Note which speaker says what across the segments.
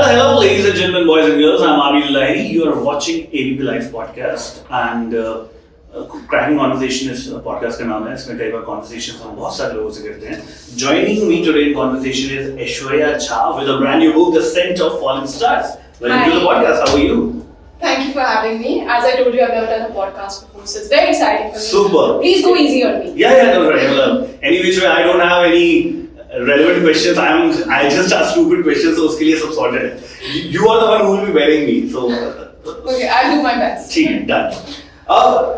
Speaker 1: Hello, ladies and gentlemen, boys and girls. I'm Aabir Lahiry. You are watching ABP Live Podcast and Cracking Conversation is a podcast का नाम है. इसमें कई बार conversations हम बहुत सारे लोगों से करते हैं. Joining me today in conversation is Aishwarya Jha with a brand new book, The Scent of Fallen Stars. Welcome to the podcast. How are you?
Speaker 2: Thank you for having me. As I told you, I've never done a podcast before, so it's very exciting for me.
Speaker 1: Super.
Speaker 2: Please go easy on me.
Speaker 1: Yeah, no, right. Anyway, I don't have any relevant questions. I just ask stupid questions, so उसके लिए सब sorted है. You are the one who will be bearing me, so.
Speaker 2: Okay, I'll do my best.
Speaker 1: Done.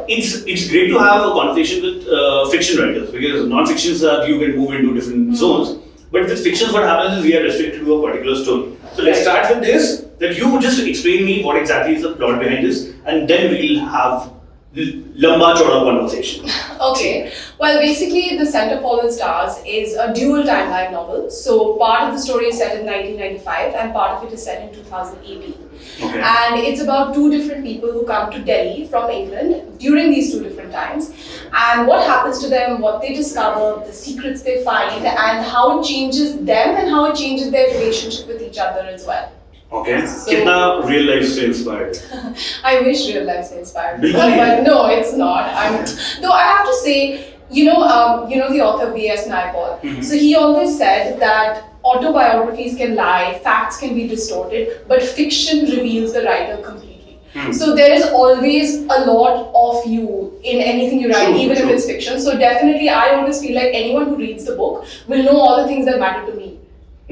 Speaker 1: It's great to have a conversation with fiction writers because non-fiction that you can move into different zones. But with fiction, what happens is we are restricted to a particular story. So let's start with this. That you just explain me what exactly is the plot behind this, and then we'll have lamba chauda conversation.
Speaker 2: Okay. Well, basically, The Scent of Fallen Stars is a dual timeline novel. So part of the story is set in 1995, and part of it is set in 2018.
Speaker 1: Okay.
Speaker 2: And it's about two different people who come to Delhi from England during these two different times. And what happens to them, what they discover, the secrets they find, and how it changes them and how it changes their relationship with each other as well.
Speaker 1: Okay. कितना real life से inspired?
Speaker 2: I wish real life से inspired.
Speaker 1: Really?
Speaker 2: But no, it's not. Though I have to say, you know the author B.S. Naipaul.
Speaker 1: Mm-hmm.
Speaker 2: So he always said that autobiographies can lie, facts can be distorted, but fiction reveals the writer completely. So there is always a lot of you in anything you write, even if it's fiction. So definitely, I always feel like anyone who reads the book will know all the things that matter to me.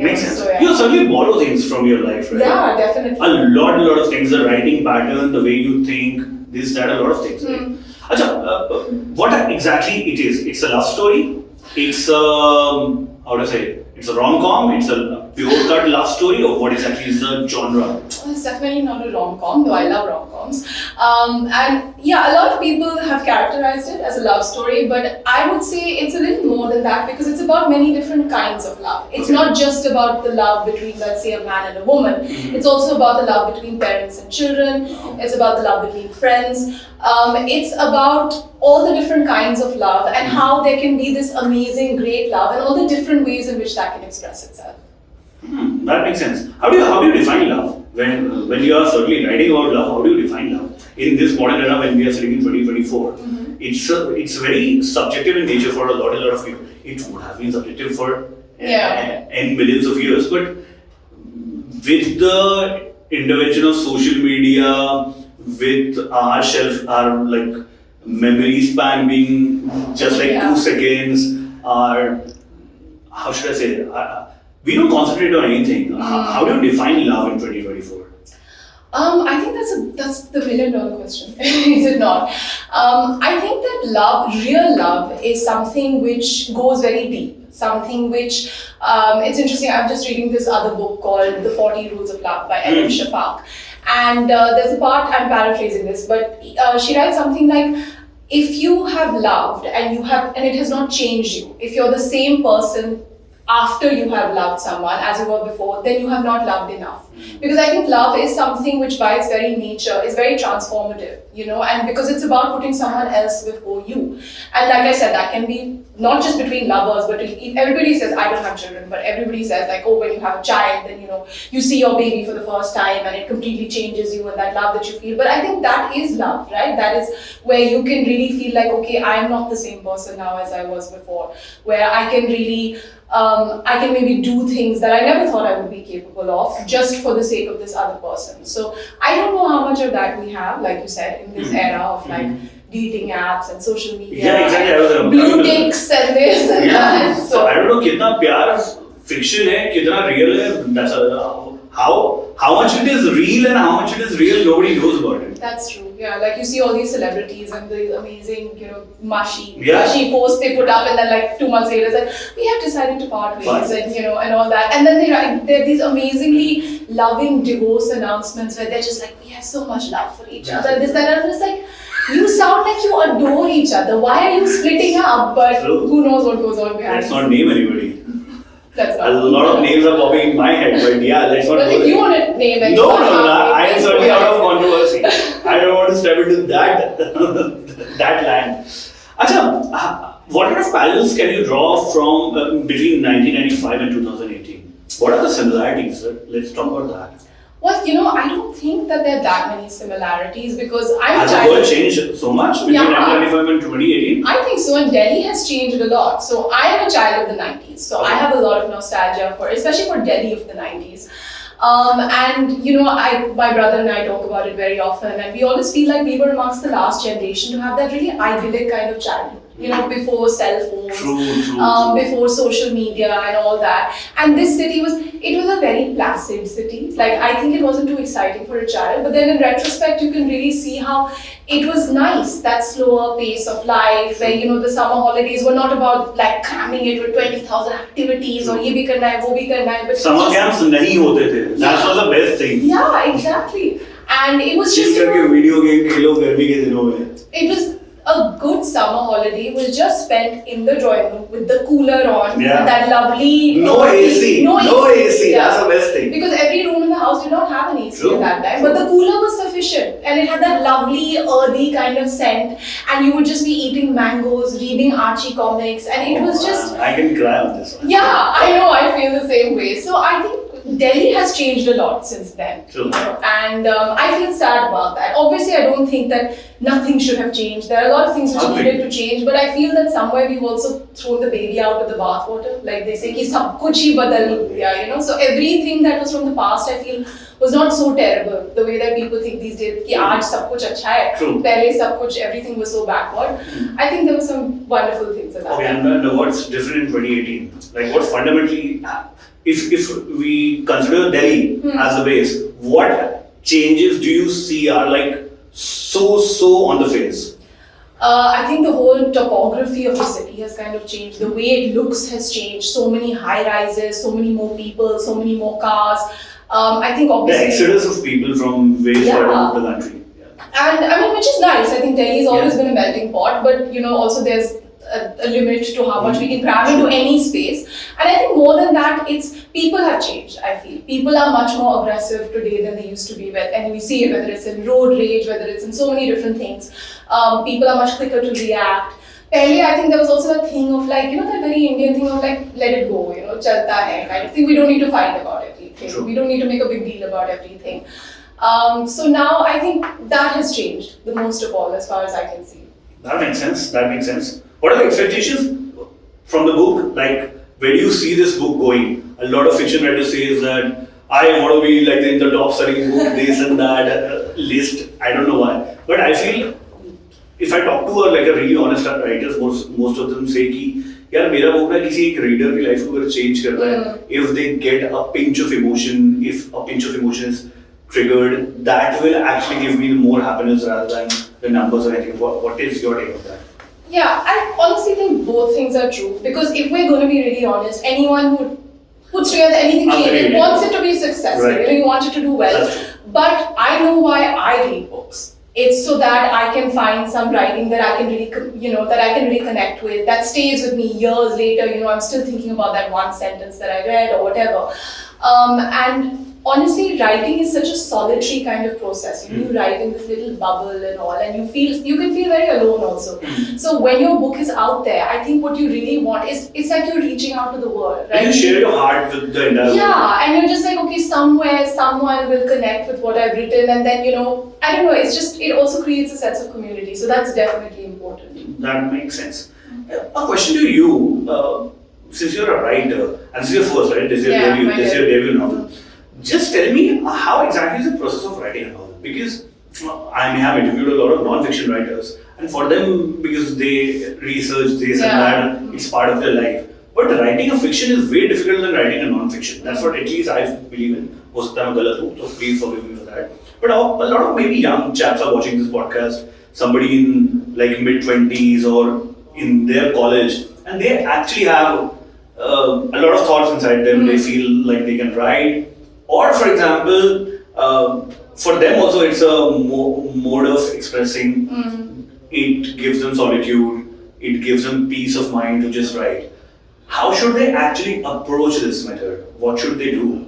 Speaker 1: Makes sense.
Speaker 2: So, yeah.
Speaker 1: You certainly borrow things from your life, right?
Speaker 2: Yeah, definitely.
Speaker 1: A lot of things, the writing pattern, the way you think, this, that, a lot of things, right? Achha, what exactly it is? It's a love story. It's how to say? It's a rom-com. It's a pure-cut love story, or what exactly is the genre?
Speaker 2: It's definitely not a rom-com, though I love rom-coms. And yeah, a lot of people have characterized it as a love story, but I would say it's a little more than that because it's about many different kinds of love. It's not just about the love between, let's say, a man and a woman. It's also about the love between parents and children. It's about the love between friends. It's about all the different kinds of love and how there can be this amazing, great love and all the different ways in which that can express itself.
Speaker 1: That makes sense. How do you define love? When you are certainly writing about love, how do you define love? In this modern era, when we are sitting in 2024, it's very subjective in nature for a lot of people. It would have been subjective for n millions of years, but with the intervention of social media, with our like memory span being just like 2 seconds, our how should I say? We don't concentrate on anything. How do you define love in 2024?
Speaker 2: I think that's the $1 million question. Is it not? I think that real love, is something which goes very deep. Something which, it's interesting. I'm just reading this other book called The 40 Rules of Love by Elif Shafak. And there's a part, I'm paraphrasing this, but she writes something like, if you have loved and it has not changed you, if you're the same person after you have loved someone as you were before, then you have not loved enough. Because I think love is something which by its very nature is very transformative, and because it's about putting someone else before you. And like I said, that can be not just between lovers, but everybody says, I don't have children, but everybody says like, oh, when you have a child, then you see your baby for the first time and it completely changes you and that love that you feel. But I think that is love, right? That is where you can really feel like, okay, I'm not the same person now as I was before, where I can really I can maybe do things that I never thought I would be capable of just for the sake of this other person. So I don't know how much of that we have, like you said, in this era of like dating apps and social media.
Speaker 1: Yeah, exactly.
Speaker 2: Blue ticks and this and that.
Speaker 1: So I don't know कितना प्यार fiction है, कितना real है. That's how much it is real and how much it is real, nobody knows about it.
Speaker 2: That's true. Yeah, like you see all these celebrities and the amazing, mushy posts they put up, and then like 2 months later, it's like, we have decided to part ways, and and all that. And then there are these amazingly loving divorce announcements where they're just like, we have so much love for each other, this, that, and it's like, you sound like you adore each other. Why are you splitting up? But who knows what goes on behind.
Speaker 1: Let's not name anybody.
Speaker 2: A
Speaker 1: lot of names are popping in my head, but yeah, let's not.
Speaker 2: But if you want to name it,
Speaker 1: no, I am certainly out of controversy. I don't want to step into that land. Achha, what kind of parallels can you draw from between 1995 and 2018? What are the similarities? Let's talk about that.
Speaker 2: Well, I don't think that there are that many similarities because I'm
Speaker 1: Has
Speaker 2: a
Speaker 1: the
Speaker 2: child.
Speaker 1: world changed so much between
Speaker 2: Yeah.
Speaker 1: 1995 and 2018?
Speaker 2: I think so, and Delhi has changed a lot. So I am a child of the 90s, so I
Speaker 1: Okay.
Speaker 2: have a lot of nostalgia especially for Delhi of the 90s. And my brother and I talk about it very often, and we always feel like we were amongst the last generation to have that really idyllic kind of childhood. Before cell phones,
Speaker 1: True.
Speaker 2: before social media and all that. And this city was a very placid city. Like, I think it wasn't too exciting for a child, but then in retrospect, you can really see how it was nice, that slower pace of life, where, the summer holidays were not about like cramming it with 20,000 activities or ye bhi karna hai, wo bhi karna hai, but
Speaker 1: Summer camps nahi hote the. That was the best thing.
Speaker 2: Yeah, exactly. And it was
Speaker 1: Chill
Speaker 2: just,
Speaker 1: करके video game खेलो गर्मी के दिनों में.
Speaker 2: it was a good summer holiday was just spent in the drawing room with the cooler on,
Speaker 1: Yeah.
Speaker 2: that lovely
Speaker 1: No AC.
Speaker 2: no AC. Yeah.
Speaker 1: That's the best thing.
Speaker 2: Because every room in the house did not have an AC
Speaker 1: True.
Speaker 2: at that time, but the cooler was sufficient, and it had that lovely earthy kind of scent, and you would just be eating mangoes, reading Archie comics, and it was just,
Speaker 1: I can cry on this one.
Speaker 2: yeah, I know, I feel the same way. So I think Delhi has changed a lot since then.
Speaker 1: True.
Speaker 2: And I feel sad about that. Obviously, I don't think that nothing should have changed. There are a lot of things which needed to change, but I feel that somewhere we've also thrown the baby out with the bathwater. Like they say, ki sab kuch hi badal diya, So everything that was from the past, I feel, was not so terrible. The way that people think these days, ki aaj sab kuch acha hai.
Speaker 1: True.
Speaker 2: Pehle sab kuch, everything was so backward. I think there were some wonderful things in that.
Speaker 1: Okay, and what's different in 2018? Like, what fundamentally, if we consider Delhi as the base, what changes do you see are like so on the face?
Speaker 2: I think the whole topography of the city has kind of changed. The way it looks has changed. So many high rises, so many more people, so many more cars. I think
Speaker 1: The
Speaker 2: obviously.
Speaker 1: exodus of people from various parts of the country. Yeah.
Speaker 2: And I mean, which is nice. I think Delhi has always
Speaker 1: Yeah.
Speaker 2: been a melting pot, but also there's a limit to how much we can cram into any space. And I think more than that, it's people have changed, I feel. People are much more aggressive today than they used to be. And we see it, whether it's in road rage, whether it's in so many different things. People are much quicker to react. Earlier, I think there was also that thing of like, that very Indian thing of like, let it go, chalta hai kind of thing. We don't need to fight about everything.
Speaker 1: True.
Speaker 2: We don't need to make a big deal about everything. So now I think that has changed the most of all, as far as I can see.
Speaker 1: That makes sense. What are the expectations from the book? Like, where do you see this book going? A lot of fiction writers say that I want to be like in the top selling book, this and that list. I don't know why. But I feel if I talk to a really honest writers, most of them say कि यार मेरा book ना किसी एक reader की life को अगर change करता है, if they get a pinch of emotion, if a pinch of emotion is triggered, that will actually give me more happiness rather than the numbers or anything. What is your take on that?
Speaker 2: Yeah, I honestly think both things are true, because if we're going to be really honest, anyone who puts together anything creative wants it to be successful.
Speaker 1: Right.
Speaker 2: You want it to do well.
Speaker 1: That's true.
Speaker 2: But I know why I read books. It's so that I can find some writing that I can really, that I can really connect with, that stays with me years later. I'm still thinking about that one sentence that I read or whatever. And honestly, writing is such a solitary kind of process. You write in this little bubble and all, and you can feel very alone also. So when your book is out there, I think what you really want is, it's like you're reaching out to the world, right?
Speaker 1: You share your heart with the entire world.
Speaker 2: Yeah, and you're just like, okay, somewhere someone will connect with what I've written, and then I don't know. It also creates a sense of community. So that's definitely important.
Speaker 1: That makes sense. A question to you, since you're a writer, and this is your first, right? This is your debut novel. Just tell me, how exactly is the process of writing a novel? Because I may have interviewed a lot of non-fiction writers, and for them, because they research this and that, it's part of their life. But writing a fiction is way difficult than writing a non-fiction. That's what at least I believe in. Ho sakta hai main galat hu, so please forgive me for that. But a lot of maybe young chaps are watching this podcast, somebody in like mid-20s or in their college, and they actually have a lot of thoughts inside them. They feel like they can write. Or for example, for them also it's a mode of expressing. It gives them solitude. It gives them peace of mind to just write. How should they actually approach this method? What should they do?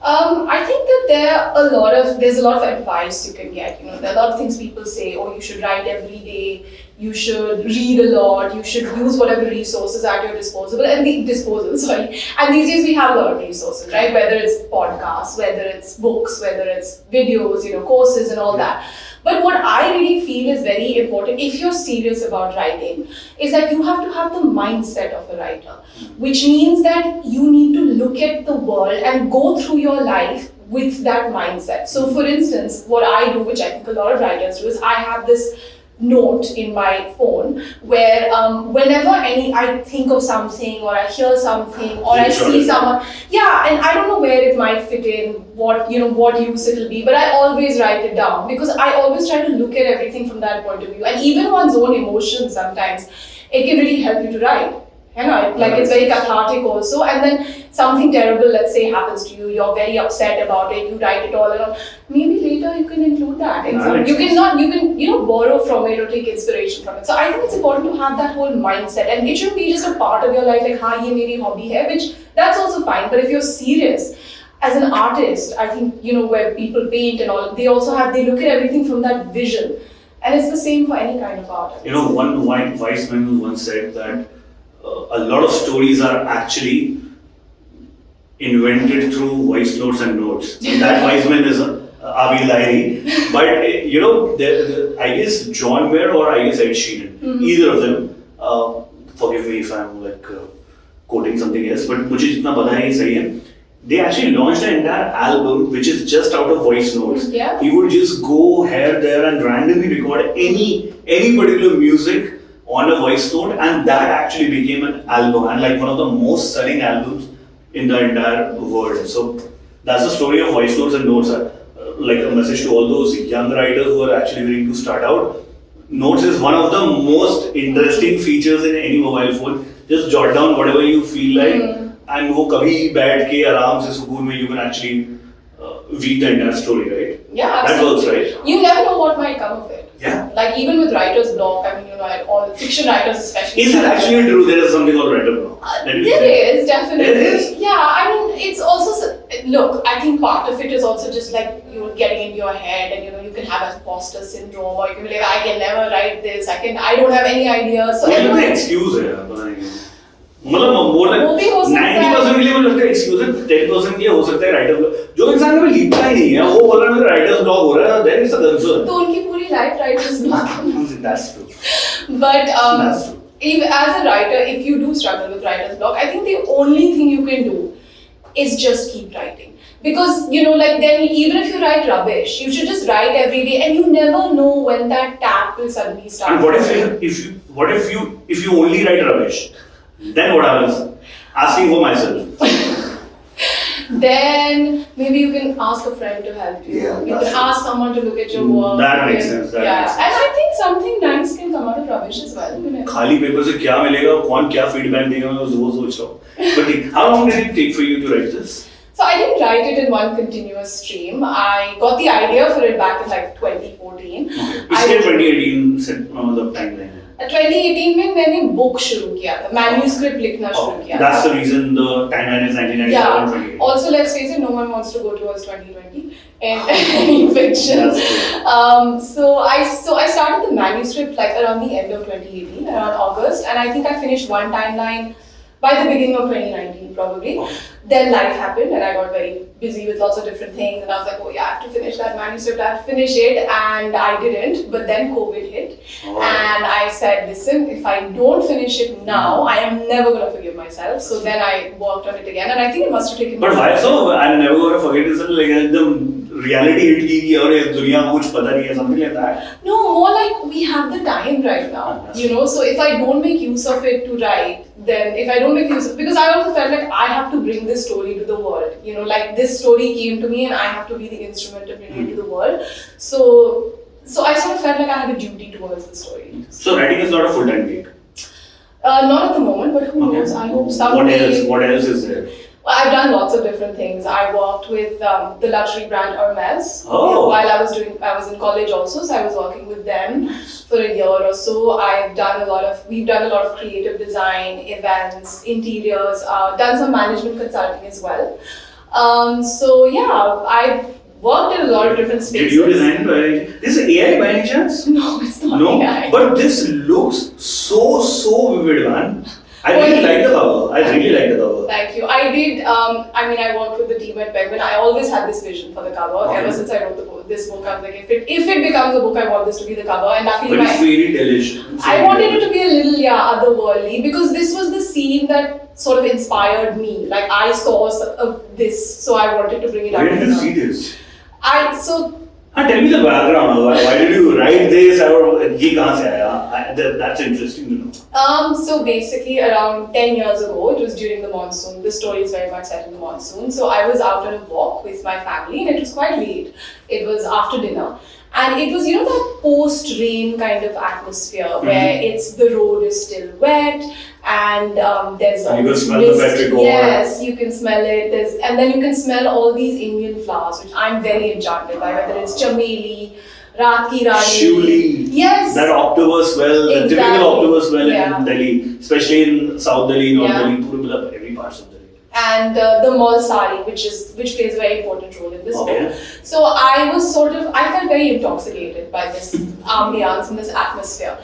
Speaker 2: I think that there's a lot of advice you can get. There are a lot of things people say, oh, you should write every day, you should read a lot, you should use whatever resources at your disposal. And these days we have a lot of resources, right? Whether it's podcasts, whether it's books, whether it's videos, courses and all that. But what I really feel is very important, if you're serious about writing, is that you have to have the mindset of a writer, which means that you need to look at the world and go through your life with that mindset. So for instance, what I do, which I think a lot of writers do, is I have this note in my phone where whenever I think of something or I hear something or I see someone, and I don't know where it might fit in, what use it'll be, but I always write it down because I always try to look at everything from that point of view. And even one's own emotions sometimes, it can really help you to write. It's very cathartic also. And then something terrible, let's say, happens to you, you're very upset about it, you write it all and maybe later you can include that in some. You can borrow from it or take inspiration from it. So I think it's important to have that whole mindset, and it shouldn't be just a part of your life like ye meri hobby hai, which that's also fine. But if you're serious as an artist, I think where people paint and all, they look at everything from that vision, and it's the same for any kind of art.
Speaker 1: One wise man once said that a lot of stories are actually invented through voice notes and notes. That wise man is Aabir Lahiry. But I guess John Mayer or I guess Ed Sheeran, either of them, forgive me if I'm quoting something else, but मुझे जितना पता है ये सही है. They actually launched an entire album which is just out of voice notes.
Speaker 2: Yeah.
Speaker 1: He would just go here, there, and randomly record any particular music on a voice note, and that actually became an album and one of the most selling albums in the entire world. So that's the story of voice notes and notes. A message to all those young writers who are actually willing to start out. Notes is one of the most interesting features in any mobile phone. Just jot down whatever you feel like, and वो कभी बैठ के आराम से सुकून में you can actually read the entire story, right?
Speaker 2: Yeah,
Speaker 1: absolutely.
Speaker 2: That works, right? You never know what might come of it.
Speaker 1: Yeah.
Speaker 2: Even with writer's block, all fiction writers especially.
Speaker 1: Is it actually true there is something called writer's block?
Speaker 2: There is, definitely.
Speaker 1: There is?
Speaker 2: Yeah, it's also, look, I think part of it is also just you're getting into your head and you can have imposter syndrome, or you can be like, I can never write this, I don't have any ideas. So
Speaker 1: what is the excuse है? more than 90% के लिए मुझे लगता है excuse है, 10% के लिए हो सकता है writer's block. जो इंसान कभी लिखता ही नहीं है, वो बोल रहा है मेरा writer's block हो रहा है, then it's a concern.
Speaker 2: तो उनकी पूरी life writer's block.
Speaker 1: That's true.
Speaker 2: But
Speaker 1: that's true.
Speaker 2: As a writer, if you do struggle with writer's block, I think the only thing you can do is just keep writing. Because then even if you write rubbish, you should just write every day, and you never know when that tap will suddenly start.
Speaker 1: And what if you only write rubbish? Then what happens? Asking for myself.
Speaker 2: Then maybe you can ask a friend to help you.
Speaker 1: Yeah,
Speaker 2: you can ask someone to look at your work.
Speaker 1: That makes sense. That makes sense.
Speaker 2: And I think something nice can come out of rubbish as well.
Speaker 1: खाली paper से क्या मिलेगा? कौन क्या feedback देगा? मैं वो सोच रहा हूँ. But how long did it take for you to write this?
Speaker 2: So I didn't write it in one continuous stream. I got the idea for it back in 2014.
Speaker 1: इसलिए 2018 से the timeline.
Speaker 2: 2018 में मैंने book शुरू किया था, manuscript लिखना शुरू किया था.
Speaker 1: That's the reason the timeline is 1997.
Speaker 2: Yeah. Also, let's face it, no one wants to go towards 2020 in fiction. So I started the manuscript around the end of 2018, around August, and I think I finished one timeline by the beginning of 2019 probably. Then life happened and I got very busy with lots of different things, and I was like, oh yeah, I have to finish that manuscript, I have to finish it, and I didn't. But then COVID hit and I said, listen, if I don't finish it now, I am never going to forgive myself. So then I worked on it again, and I think it must have taken.
Speaker 1: But why so? I'm never going to forget it. The reality hit ki aur is duniya ko kuch pata nahi hai, something like that.
Speaker 2: No, more like we have the time right now, so if I don't make use of it to write, then if I don't make use of, because I also felt like I have to bring this story to the world, this story came to me and I have to be the instrument of bringing it to the world. So I sort of felt like I had a duty towards the story.
Speaker 1: So writing is not a full-time gig?
Speaker 2: Not at the moment, but who knows? I hope someday.
Speaker 1: What else is there?
Speaker 2: Well, I've done lots of different things. I worked with the luxury brand Hermes
Speaker 1: while
Speaker 2: I was in college also, so I was working with them for a year or so. We've done a lot of creative design, events, interiors, done some management consulting as well. So yeah, I've worked in a lot of different spaces.
Speaker 1: Did you design by this is AI by any chance?
Speaker 2: No, it's not.
Speaker 1: No, but this looks so vivid, man. I really like the cover. I really like the cover.
Speaker 2: Thank you. I did. I worked with the team at Penguin. I always had this vision for the cover.
Speaker 1: Okay.
Speaker 2: Ever since I wrote this book, I was like, if it becomes a book, I want this to be the cover. And luckily,
Speaker 1: But it's fairy tale-ish.
Speaker 2: I wanted it to be a little otherworldly, because this was the scene that sort of inspired me. Like I saw this, so I wanted to bring it up.
Speaker 1: Where did you see this?
Speaker 2: Tell
Speaker 1: me the background. Why did you write this? Or ye kahan se aaya? That's interesting to know.
Speaker 2: So basically, around 10 years ago, it was during the monsoon. The story is very much set in the monsoon. So I was out on a walk with my family, and it was quite late. It was after dinner. And it was, that post-rain kind of atmosphere where the road is still wet, and there's
Speaker 1: and you can smell the petrichor.
Speaker 2: Yes, you can smell it. And then you can smell all these Indian flowers, which I'm very enchanted by, whether it's chameli, Raat Ki Rani.
Speaker 1: Shuli.
Speaker 2: Yes.
Speaker 1: That October swell, the typical October swell in Delhi, especially in South Delhi, North Delhi, Puri, every part of Delhi.
Speaker 2: And the mall sari, which plays a very important role in this book. So I felt very intoxicated by this ambiance and this atmosphere.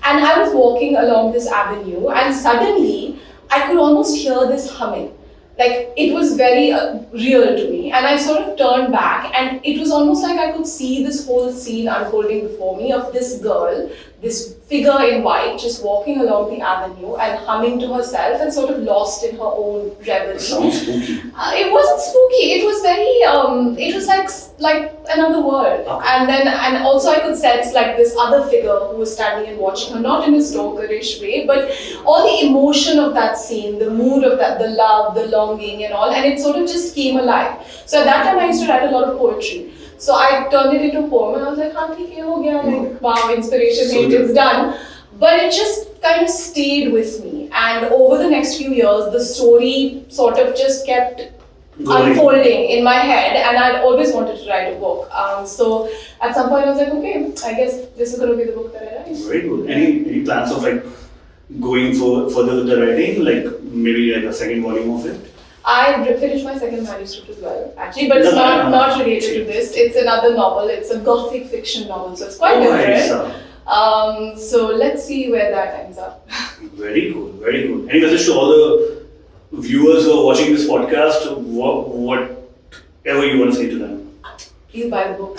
Speaker 2: And I was walking along this avenue, and suddenly I could almost hear this humming. Like, it was very real to me, and I sort of turned back, and it was almost like I could see this whole scene unfolding before me of this girl, this figure in white, just walking along the avenue and humming to herself and sort of lost in her own reverie.
Speaker 1: Sounds spooky.
Speaker 2: It wasn't spooky. It was very. It was like another world.
Speaker 1: Okay.
Speaker 2: And also I could sense like this other figure who was standing and watching her, not in a stalkerish way, but all the emotion of that scene, the mood of that, the love, the longing, and all, and it sort of just came alive. So at that time I used to write a lot of poetry. So I turned it into a poem, and I was like, "Haan, theek hai, ho gaya." Like, wow, inspiration, it's done. But it just kind of stayed with me, and over the next few years, the story sort of just kept unfolding in my head, and I'd always wanted to write a book. So at some point, I was like, okay, I guess this is going to be the book that I write.
Speaker 1: Very good. Any plans of like going further with the writing, like maybe like a second volume of it?
Speaker 2: I finished my second manuscript as well, actually, but it's not related to this. It's another novel. It's a gothic fiction novel, so it's quite different. So let's see where that ends up.
Speaker 1: Very cool, very good. Any message to all the viewers who are watching this podcast? Whatever you want to say to them.
Speaker 2: Please buy the book.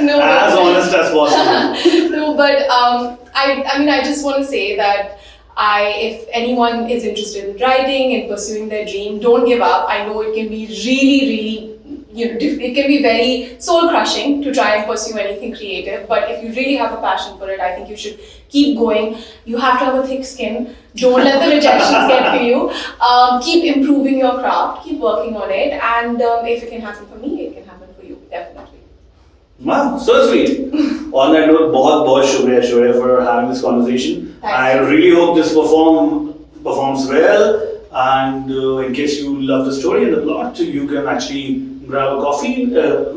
Speaker 1: No, as honest as possible.
Speaker 2: No, but I just want to say that if anyone is interested in writing and pursuing their dream, don't give up. I know it can be really, it can be very soul-crushing to try and pursue anything creative, but if you really have a passion for it, I think you should keep going. You have to have a thick skin. Don't let the rejections get to you. Keep improving your craft, keep working on it, and if it can happen for me, it can happen for you, definitely.
Speaker 1: Wow, so sweet. On that note, बहुत shukriya Aishwarya for having this conversation. I really hope this performs well. And in case you love the story and the plot, you can actually grab a copy.
Speaker 2: That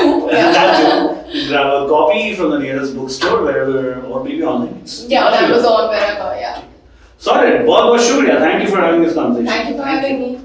Speaker 2: too. Yeah.
Speaker 1: That too. Grab a copy from the nearest bookstore, wherever, or maybe online.
Speaker 2: Yeah, on Amazon, wherever. Yeah.
Speaker 1: Sorry, बहुत shukriya. Thank you for having this conversation.
Speaker 2: Thank you for having me.